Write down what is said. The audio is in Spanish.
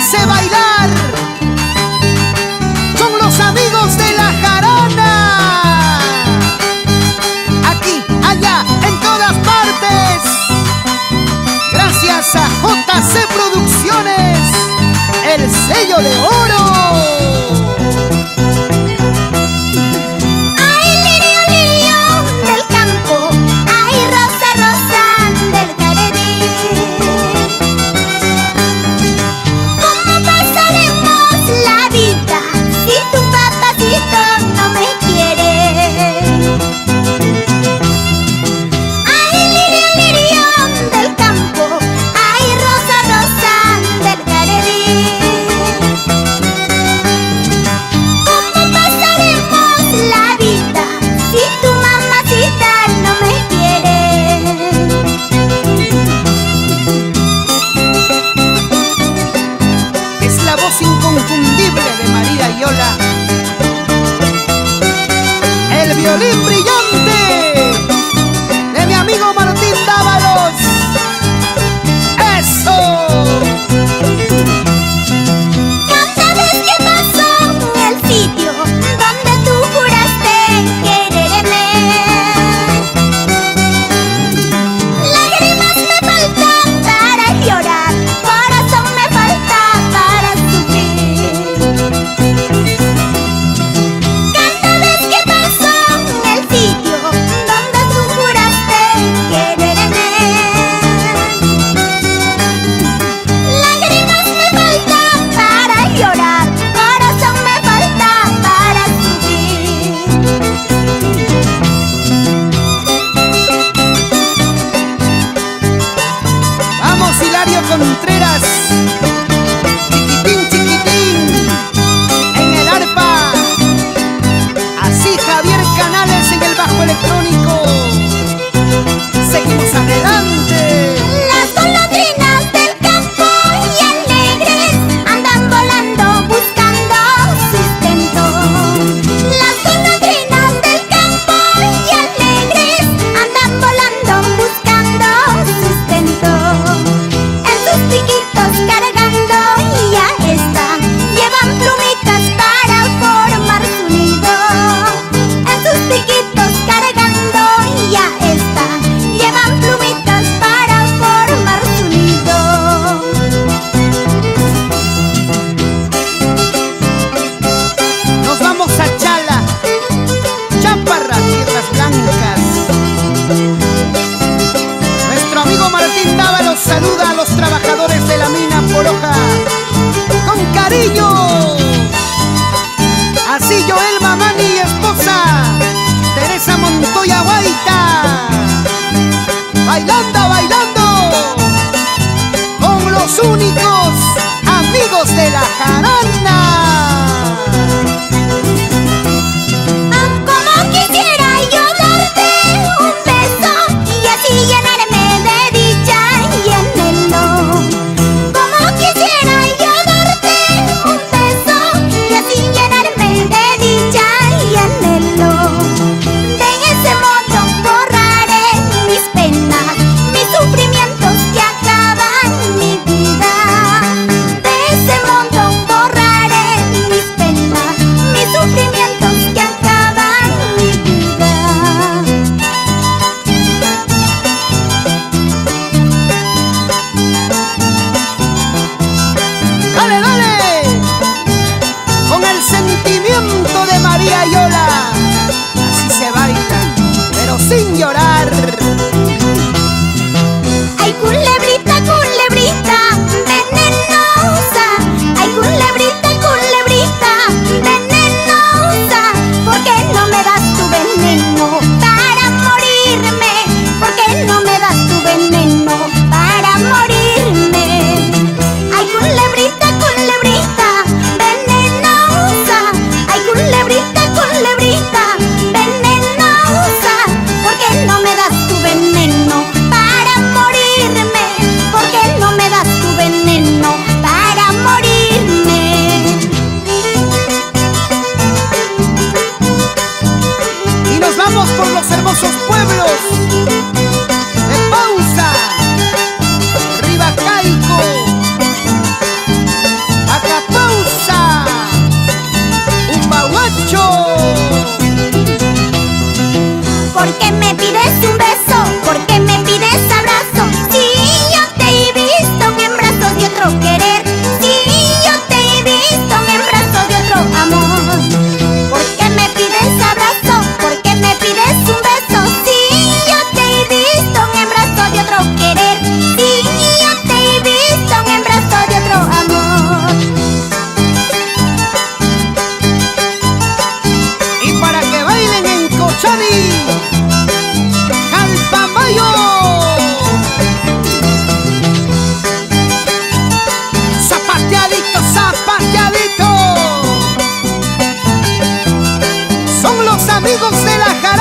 hace bailar con los amigos de la jarana. Aquí, allá, en todas partes. Gracias a JC Producciones, el sello de oro. Inconfundible de María Yola, el violín brillante de mi amigo Martín Dávalos. ¡Eso! Cada vez que paso el sitio donde tú juraste quererme, lágrimas me faltan para llorar, corazón me falta para sufrir. Cada vez que paso el sitio donde tú juraste quererme, lágrimas me faltan para llorar, corazón me falta para sufrir. Vamos, Hilario Contreras, chiquitín, chiquitín, en el arpa. Así Javier Canales en el bajo electrónico. Seguimos adelante. Las golondrinas del campo y alegres andan volando buscando sustento. Las golondrinas del campo y alegres andan volando buscando sustento. En sus piquitos cargando ya está, llevan plumitas para formar su nido. En sus piquitos cargando ya está, llevan plumitas para formar su nido. Nos vamos a Chala, Chaparra, Tierras Blancas. Nuestro amigo Martín Dávalos saluda a los trabajadores de la mina Poroja con cariño. Así Joel Mamani y esposa Teresa Montoya Guaita, bailando, bailando con los únicos amigos de la jarana. Como quisiera yo darte un beso y así llenarme de dicha y anhelo. Como quisiera yo darte un beso y así llenarme de dicha y anhelo. De ese modo borraré mis penas, mis sufrimientos que acaban mi vida. De ese modo borraré mis penas, mis sufrimientos que acaban mi vida. ¡Dale, dale! Con el sentimiento de María Yola. Así se baila, pero sin llorar. Ay, culebrita, culebrita, venenosa. Ay, culebrita, culebrita, venenosa. ¿Por qué no me das tu veneno para morirme? ¿Por qué no me das tu veneno para morirme? Ay, culebrita, culebrita, venenosa. Ay, culebrita, culebrita, venenosa. ¿Por qué no me das tu veneno para morirme? ¿Por qué no me das tu veneno para morirme? Y nos vamos por los hermosos pueblos de Pausa, Ribacaico, de la